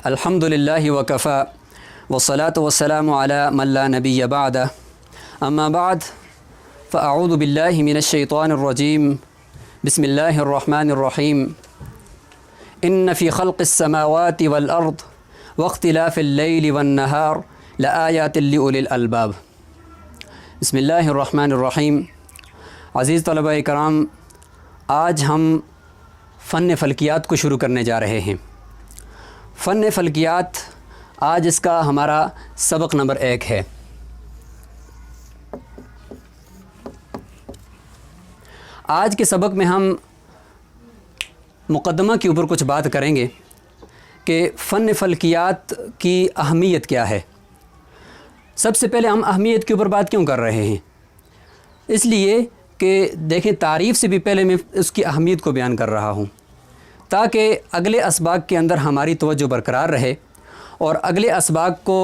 الحمدللہ وکفا والصلاة والسلام علی من لا نبی بعد اما بعد فاعوذ باللہ من الشیطان الرجیم بسم اللہ الرحمن الرحیم ان فی خلق السماوات والارض واختلاف اللیل والنہار لآیات لأولی الالباب۔ بسم اللہ الرحمن الرحیم۔ عزیز طلبہ کرام، آج ہم فن فلکیات کو شروع کرنے جا رہے ہیں۔ فن فلکیات آج اس کا ہمارا سبق نمبر 1 ہے۔ آج کے سبق میں ہم مقدمہ کے اوپر کچھ بات کریں گے کہ فن فلکیات کی اہمیت کیا ہے۔ سب سے پہلے ہم اہمیت کے اوپر بات کیوں کر رہے ہیں؟ اس لیے کہ دیکھیں، تعریف سے بھی پہلے میں اس کی اہمیت کو بیان کر رہا ہوں تاکہ اگلے اسباق کے اندر ہماری توجہ برقرار رہے اور اگلے اسباق کو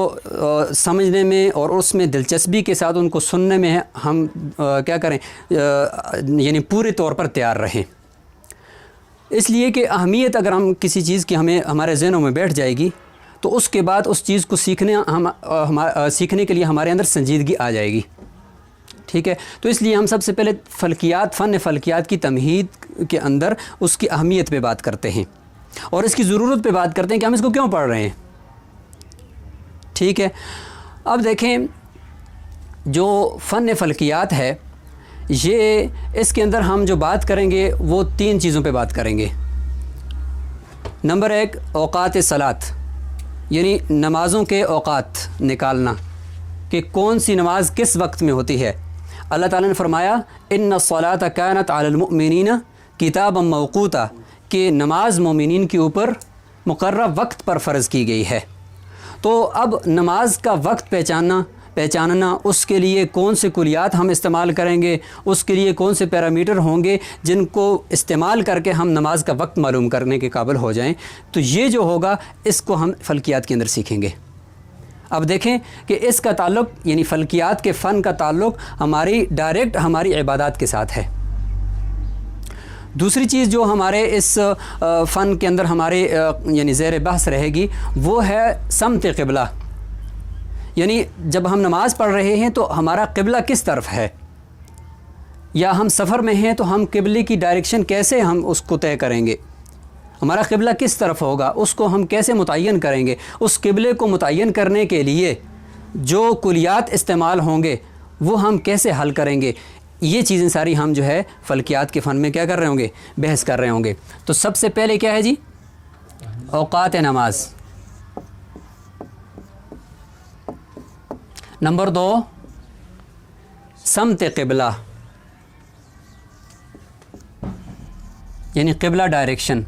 سمجھنے میں اور اس میں دلچسپی کے ساتھ ان کو سننے میں ہم کیا کریں، یعنی پورے طور پر تیار رہیں۔ اس لیے کہ اہمیت اگر ہم کسی چیز کی ہمارے ذہنوں میں بیٹھ جائے گی تو اس کے بعد اس چیز کو سیکھنے کے لیے ہمارے اندر سنجیدگی آ جائے گی، ٹھیک ہے۔ تو اس لیے ہم سب سے پہلے فن فلکیات کی تمہید کے اندر اس کی اہمیت پہ بات کرتے ہیں اور اس کی ضرورت پہ بات کرتے ہیں کہ ہم اس کو کیوں پڑھ رہے ہیں، ٹھیک ہے۔ اب دیکھیں، جو فن فلکیات ہے یہ اس کے اندر ہم جو بات کریں گے وہ 3 چیزوں پہ بات کریں گے۔ نمبر 1، اوقات صلاۃ، یعنی نمازوں کے اوقات نکالنا کہ کون سی نماز کس وقت میں ہوتی ہے۔ اللہ تعالیٰ نے فرمایا ان الصلاۃ کانت علی المؤمنین کتابا موقوتا، کہ نماز مومنین کے اوپر مقررہ وقت پر فرض کی گئی ہے۔ تو اب نماز کا وقت پہچاننا، اس کے لیے کون سے کلیات ہم استعمال کریں گے، اس کے لیے کون سے پیرامیٹر ہوں گے جن کو استعمال کر کے ہم نماز کا وقت معلوم کرنے کے قابل ہو جائیں، تو یہ جو ہوگا اس کو ہم فلکیات کے اندر سیکھیں گے۔ اب دیکھیں کہ اس کا تعلق، یعنی فلکیات کے فن کا تعلق ڈائریکٹ ہماری عبادات کے ساتھ ہے۔ دوسری چیز جو ہمارے اس فن کے اندر ہمارے یعنی زیر بحث رہے گی وہ ہے سمت قبلہ، یعنی جب ہم نماز پڑھ رہے ہیں تو ہمارا قبلہ کس طرف ہے، یا ہم سفر میں ہیں تو ہم قبلے کی ڈائریکشن کیسے ہم اس کو طے کریں گے، ہمارا قبلہ کس طرف ہوگا، اس کو ہم کیسے متعین کریں گے۔ اس قبلے کو متعین کرنے کے لیے جو کلیات استعمال ہوں گے وہ ہم کیسے حل کریں گے، یہ چیزیں ساری ہم جو ہے فلکیات کے فن میں کیا کر رہے ہوں گے، بحث کر رہے ہوں گے۔ تو سب سے پہلے کیا ہے جی، اوقات نماز۔ نمبر 2، سمت قبلہ، یعنی قبلہ ڈائریکشن۔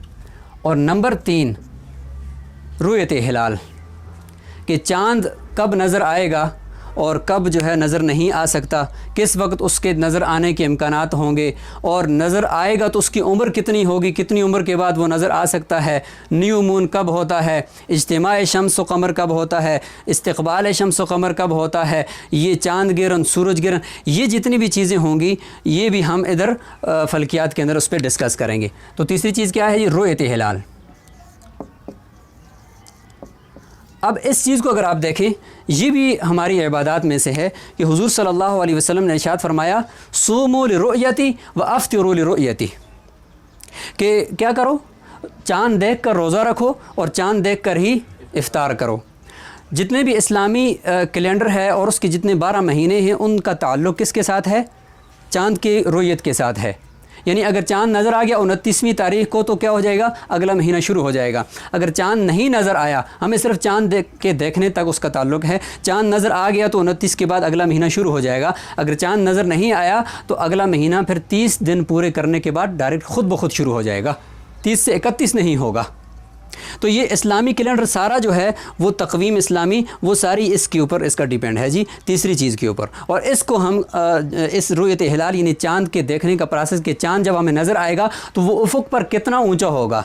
اور نمبر 3، رؤیت ہلال، کہ چاند کب نظر آئے گا اور کب جو ہے نظر نہیں آ سکتا، کس وقت اس کے نظر آنے کے امکانات ہوں گے، اور نظر آئے گا تو اس کی عمر کتنی ہوگی، کتنی عمر کے بعد وہ نظر آ سکتا ہے، نیو مون کب ہوتا ہے، اجتماع شمس و قمر کب ہوتا ہے، استقبال شمس و قمر کب ہوتا ہے، یہ چاند گرہن، سورج گرہن، یہ جتنی بھی چیزیں ہوں گی یہ بھی ہم ادھر فلکیات کے اندر اس پہ ڈسکس کریں گے۔ تو تیسری چیز کیا ہے، یہ رؤیت ہلال۔ اب اس چیز کو اگر آپ دیکھیں، یہ بھی ہماری عبادات میں سے ہے کہ حضور صلی اللہ علیہ وسلم نے ارشاد فرمایا صوموا لرؤیتی وافطروا لرؤیتی، کہ کیا کرو، چاند دیکھ کر روزہ رکھو اور چاند دیکھ کر ہی افطار کرو۔ جتنے بھی اسلامی کیلنڈر ہے اور اس کے جتنے 12 مہینے ہیں ان کا تعلق کس کے ساتھ ہے، چاند کی رؤیت کے ساتھ ہے۔ یعنی اگر چاند نظر آ گیا 29ویں تاریخ کو تو کیا ہو جائے گا، اگلا مہینہ شروع ہو جائے گا۔ اگر چاند نہیں نظر آیا، ہمیں صرف چاند دیکھنے تک اس کا تعلق ہے، چاند نظر آ گیا تو 29 کے بعد اگلا مہینہ شروع ہو جائے گا۔ اگر چاند نظر نہیں آیا تو اگلا مہینہ پھر 30 دن پورے کرنے کے بعد ڈائریکٹ خود بخود شروع ہو جائے گا، 30 سے 31 نہیں ہوگا۔ تو یہ اسلامی کیلنڈر سارا جو ہے وہ تقویم اسلامی وہ ساری اس کے اوپر اس کا ڈیپینڈ ہے جی، تیسری چیز کے اوپر۔ اور اس کو ہم اس رؤیت ہلال یعنی چاند کے دیکھنے کا پروسیس، کہ چاند جب ہمیں نظر آئے گا تو وہ افق پر کتنا اونچا ہوگا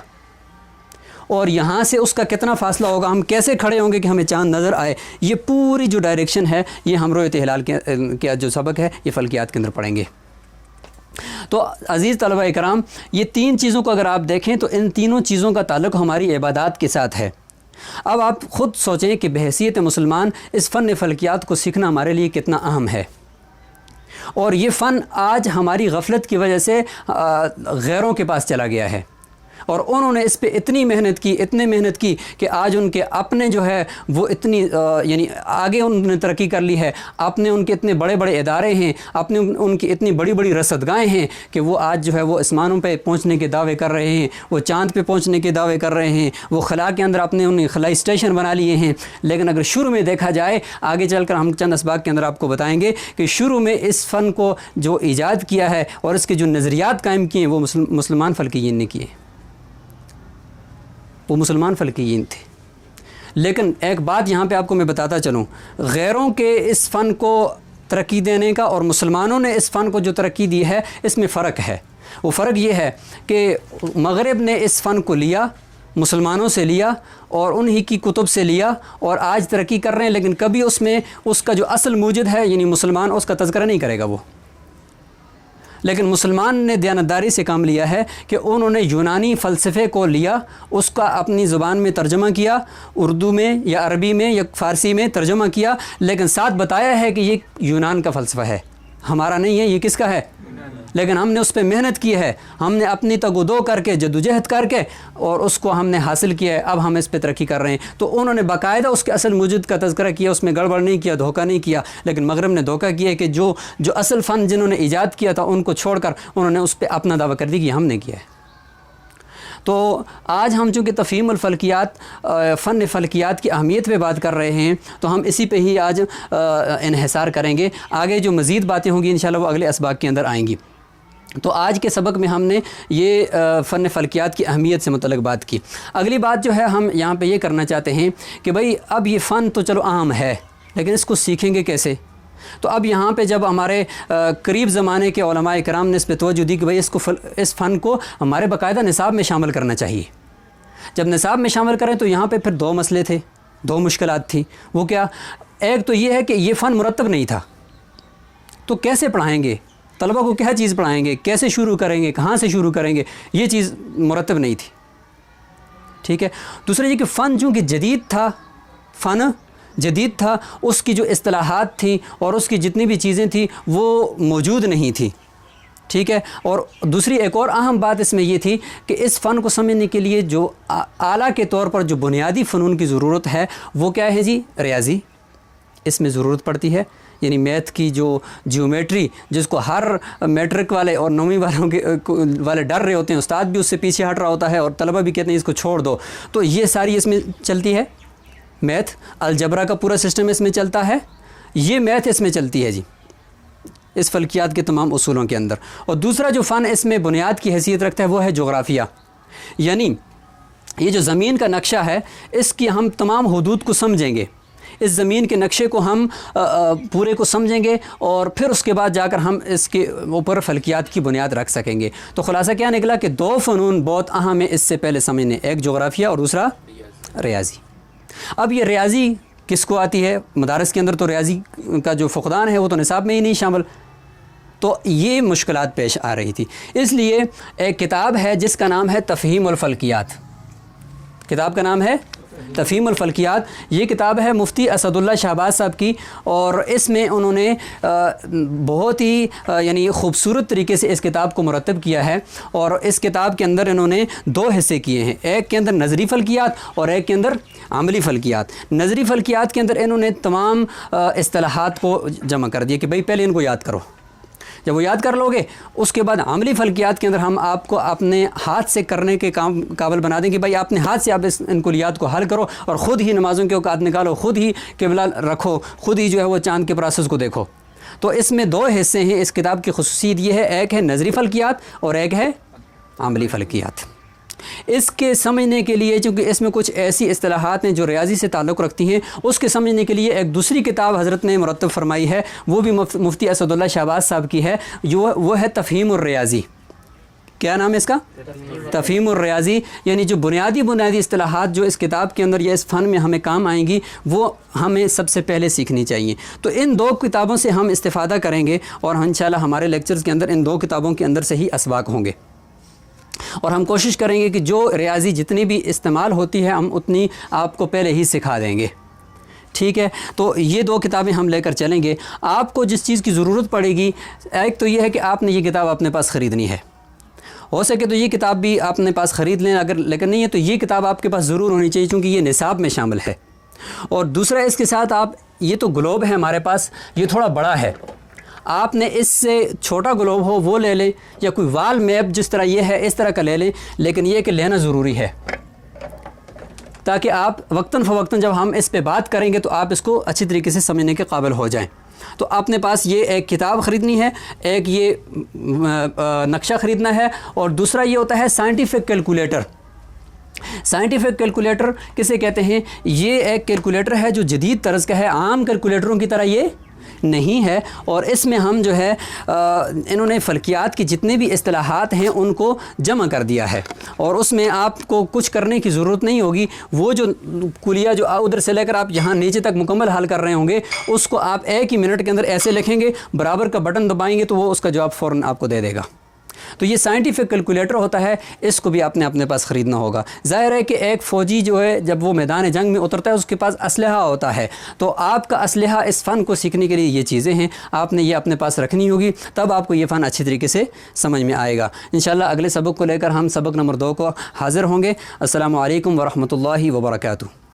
اور یہاں سے اس کا کتنا فاصلہ ہوگا، ہم کیسے کھڑے ہوں گے کہ ہمیں چاند نظر آئے، یہ پوری جو ڈائریکشن ہے یہ ہم رؤیت ہلال کے جو سبق ہے یہ فلکیات کے اندر پڑھیں گے۔ تو عزیز طلبہ اکرام، یہ 3 چیزوں کو اگر آپ دیکھیں تو ان تینوں چیزوں کا تعلق ہماری عبادات کے ساتھ ہے۔ اب آپ خود سوچیں کہ بحیثیت مسلمان اس فن فلکیات کو سیکھنا ہمارے لیے کتنا اہم ہے، اور یہ فن آج ہماری غفلت کی وجہ سے غیروں کے پاس چلا گیا ہے، اور انہوں نے اس پہ اتنی محنت کی کہ آج ان کے اپنے جو ہے وہ اتنی یعنی آگے انہوں نے ترقی کر لی ہے، اپنے ان کے اتنے بڑے بڑے ادارے ہیں، اپنے ان کی اتنی بڑی بڑی رصدگاہیں ہیں کہ وہ آج جو ہے وہ آسمانوں پہ پہنچنے کے دعوے کر رہے ہیں، وہ چاند پہ پہنچنے کے دعوے کر رہے ہیں، وہ خلا کے اندر اپنے ان خلائی اسٹیشن بنا لیے ہیں۔ لیکن اگر شروع میں دیکھا جائے، آگے چل کر ہم چند اسباق کے اندر آپ کو بتائیں گے کہ شروع میں اس فن کو جو ایجاد کیا ہے اور اس کے جو نظریات قائم کیے ہیں وہ مسلمان فلکیین نے کیے، وہ مسلمان فلکیین تھے۔ لیکن ایک بات یہاں پہ آپ کو میں بتاتا چلوں، غیروں کے اس فن کو ترقی دینے کا اور مسلمانوں نے اس فن کو جو ترقی دی ہے، اس میں فرق ہے۔ وہ فرق یہ ہے کہ مغرب نے اس فن کو لیا، مسلمانوں سے لیا اور انہی کی کتب سے لیا، اور آج ترقی کر رہے ہیں، لیکن کبھی اس میں اس کا جو اصل موجد ہے یعنی مسلمان، اس کا تذکرہ نہیں کرے گا وہ۔ لیکن مسلمان نے دیانتداری سے کام لیا ہے کہ انہوں نے یونانی فلسفے کو لیا، اس کا اپنی زبان میں ترجمہ کیا، اردو میں یا عربی میں یا فارسی میں ترجمہ کیا، لیکن ساتھ بتایا ہے کہ یہ یونان کا فلسفہ ہے، ہمارا نہیں ہے، یہ کس کا ہے؟ لیکن ہم نے اس پہ محنت کی ہے، ہم نے اپنی تگ و دو کر کے، جدوجہد کر کے، اور اس کو ہم نے حاصل کیا ہے۔ اب ہم اس پہ ترقی کر رہے ہیں۔ تو انہوں نے باقاعدہ اس کے اصل موجود کا تذکرہ کیا، اس میں گڑبڑ نہیں کیا، دھوکہ نہیں کیا، لیکن مغرب نے دھوکہ کیا کہ جو اصل فن جنہوں نے ایجاد کیا تھا ان کو چھوڑ کر انہوں نے اس پہ اپنا دعویٰ کر دی کہ ہم نے کیا ہے۔ تو آج ہم چونکہ تفہیم الفلکیات، فن فلکیات کی اہمیت پہ بات کر رہے ہیں، تو ہم اسی پہ ہی آج انحصار کریں گے۔ آگے جو مزید باتیں ہوں گی انشاءاللہ وہ اگلے اسباق کے اندر آئیں گی۔ تو آج کے سبق میں ہم نے یہ فن فلکیات کی اہمیت سے متعلق بات کی۔ اگلی بات جو ہے ہم یہاں پہ یہ کرنا چاہتے ہیں کہ بھئی اب یہ فن تو چلو عام ہے، لیکن اس کو سیکھیں گے کیسے؟ تو اب یہاں پہ جب ہمارے قریب زمانے کے علماء کرام نے اس پہ توجہ دی کہ بھئی اس فن کو ہمارے باقاعدہ نصاب میں شامل کرنا چاہیے۔ جب نصاب میں شامل کریں تو یہاں پہ پھر دو مسئلے تھے، دو مشکلات تھیں۔ وہ کیا؟ ایک تو یہ ہے کہ یہ فن مرتب نہیں تھا، تو کیسے پڑھائیں گے طلبہ کو؟ کیا چیز پڑھائیں گے؟ کیسے شروع کریں گے؟ کہاں سے شروع کریں گے؟ یہ چیز مرتب نہیں تھی، ٹھیک ہے۔ دوسرا یہ کہ فن چونکہ جدید تھا، فن جدید تھا، اس کی جو اصطلاحات تھیں اور اس کی جتنی بھی چیزیں تھیں وہ موجود نہیں تھیں، ٹھیک ہے۔ اور دوسری ایک اور اہم بات اس میں یہ تھی کہ اس فن کو سمجھنے کے لیے جو اعلیٰ کے طور پر جو بنیادی فنون کی ضرورت ہے وہ کیا ہے جی؟ ریاضی، اس میں ضرورت پڑتی ہے۔ یعنی میتھ کی جو جیومیٹری، جس کو ہر میٹرک والے اور نویں والے ڈر رہے ہوتے ہیں، استاد بھی اس سے پیچھے ہٹ رہا ہوتا ہے اور طلبہ بھی کہتے ہیں اس کو چھوڑ دو، تو یہ ساری اس میں چلتی ہے۔ میتھ، الجبرا کا پورا سسٹم اس میں چلتا ہے، یہ میتھ اس میں چلتی ہے جی، اس فلکیات کے تمام اصولوں کے اندر۔ اور دوسرا جو فن اس میں بنیاد کی حیثیت رکھتا ہے وہ ہے جغرافیہ، یعنی یہ جو زمین کا نقشہ ہے اس کی ہم تمام حدود کو سمجھیں گے، اس زمین کے نقشے کو ہم پورے کو سمجھیں گے، اور پھر اس کے بعد جا کر ہم اس کے اوپر فلکیات کی بنیاد رکھ سکیں گے۔ تو خلاصہ کیا نکلا کہ دو فنون بہت اہم ہیں اس سے پہلے سمجھنے، ایک جغرافیہ اور دوسرا ریاضی۔ اب یہ ریاضی کس کو آتی ہے؟ مدارس کے اندر تو ریاضی کا جو فقدان ہے وہ تو نصاب میں ہی نہیں شامل، تو یہ مشکلات پیش آ رہی تھی۔ اس لیے ایک کتاب ہے جس کا نام ہے تفہیم الفلکیات، کتاب کا نام ہے تفہیم الفلکیات۔ یہ کتاب ہے مفتی اسد اللہ شہباز صاحب کی، اور اس میں انہوں نے بہت ہی یعنی خوبصورت طریقے سے اس کتاب کو مرتب کیا ہے، اور اس کتاب کے اندر انہوں نے دو حصے کیے ہیں، ایک کے اندر نظری فلکیات اور ایک کے اندر عملی فلکیات۔ نظری فلکیات کے اندر انہوں نے تمام اصطلاحات کو جمع کر دیا کہ بھئی پہلے ان کو یاد کرو، جب وہ یاد کر لو گے اس کے بعد عملی فلکیات کے اندر ہم آپ کو اپنے ہاتھ سے کرنے کے کام قابل بنا دیں کہ بھائی اپنے ہاتھ سے آپ ان کلیات کو حل کرو، اور خود ہی نمازوں کے اوقات نکالو، خود ہی قبلہ رکھو، خود ہی جو ہے وہ چاند کے پروسیس کو دیکھو۔ تو اس میں دو حصے ہیں، اس کتاب کی خصوصیت یہ ہے، ایک ہے نظری فلکیات اور ایک ہے عملی فلکیات۔ اس کے سمجھنے کے لیے چونکہ اس میں کچھ ایسی اصطلاحات ہیں جو ریاضی سے تعلق رکھتی ہیں، اس کے سمجھنے کے لیے ایک دوسری کتاب حضرت نے مرتب فرمائی ہے، وہ بھی مفتی اسد اللہ شہباز صاحب کی ہے، وہ ہے تفہیم الریاضی۔ کیا نام ہے اس کا؟ تفہیم الریاضی۔ یعنی جو بنیادی اصطلاحات جو اس کتاب کے اندر یا اس فن میں ہمیں کام آئیں گی وہ ہمیں سب سے پہلے سیکھنی چاہیے۔ تو ان دو کتابوں سے ہم استفادہ کریں گے، اور انشاءاللہ ہمارے لیکچرز کے اندر ان دو کتابوں کے اندر سے ہی اسباق ہوں گے۔ اور ہم کوشش کریں گے کہ جو ریاضی جتنی بھی استعمال ہوتی ہے ہم اتنی آپ کو پہلے ہی سکھا دیں گے، ٹھیک ہے؟ تو یہ 2 کتابیں ہم لے کر چلیں گے۔ آپ کو جس چیز کی ضرورت پڑے گی، ایک تو یہ ہے کہ آپ نے یہ کتاب اپنے پاس خریدنی ہے، ہو سکے تو یہ کتاب بھی آپ اپنے پاس خرید لیں، اگر لیکن نہیں ہے تو یہ کتاب آپ کے پاس ضرور ہونی چاہیے چونکہ یہ نصاب میں شامل ہے۔ اور دوسرا اس کے ساتھ آپ، یہ تو گلوب ہے ہمارے پاس، یہ تھوڑا بڑا ہے، آپ نے اس سے چھوٹا گلوب ہو وہ لے لیں، یا کوئی وال میپ جس طرح یہ ہے اس طرح کا لے لیں، لیکن یہ کہ لینا ضروری ہے تاکہ آپ وقتاً فوقتاً جب ہم اس پہ بات کریں گے تو آپ اس کو اچھی طریقے سے سمجھنے کے قابل ہو جائیں۔ تو اپنے پاس یہ ایک کتاب خریدنی ہے، ایک یہ نقشہ خریدنا ہے، اور دوسرا یہ ہوتا ہے سائنٹیفک کیلکولیٹر۔ سائنٹیفک کیلکولیٹر کسے کہتے ہیں؟ یہ ایک کیلکولیٹر ہے جو جدید طرز کا ہے، عام کیلکولیٹروں کی طرح یہ نہیں ہے، اور اس میں ہم جو ہے انہوں نے فلکیات کی جتنے بھی اصطلاحات ہیں ان کو جمع کر دیا ہے، اور اس میں آپ کو کچھ کرنے کی ضرورت نہیں ہوگی۔ وہ جو کلیہ جو ادھر سے لے کر آپ یہاں نیچے تک مکمل حل کر رہے ہوں گے، اس کو آپ ایک ہی منٹ کے اندر ایسے لکھیں گے، برابر کا بٹن دبائیں گے تو وہ اس کا جواب فوراً آپ کو دے دے گا۔ تو یہ سائنٹیفک کیلکولیٹر ہوتا ہے، اس کو بھی آپ نے اپنے پاس خریدنا ہوگا۔ ظاہر ہے کہ ایک فوجی جو ہے جب وہ میدان جنگ میں اترتا ہے اس کے پاس اسلحہ ہوتا ہے، تو آپ کا اسلحہ اس فن کو سیکھنے کے لیے یہ چیزیں ہیں، آپ نے یہ اپنے پاس رکھنی ہوگی، تب آپ کو یہ فن اچھی طریقے سے سمجھ میں آئے گا۔ انشاءاللہ اگلے سبق کو لے کر ہم سبق نمبر 2 کو حاضر ہوں گے۔ السلام علیکم ورحمۃ اللہ وبرکاتہ۔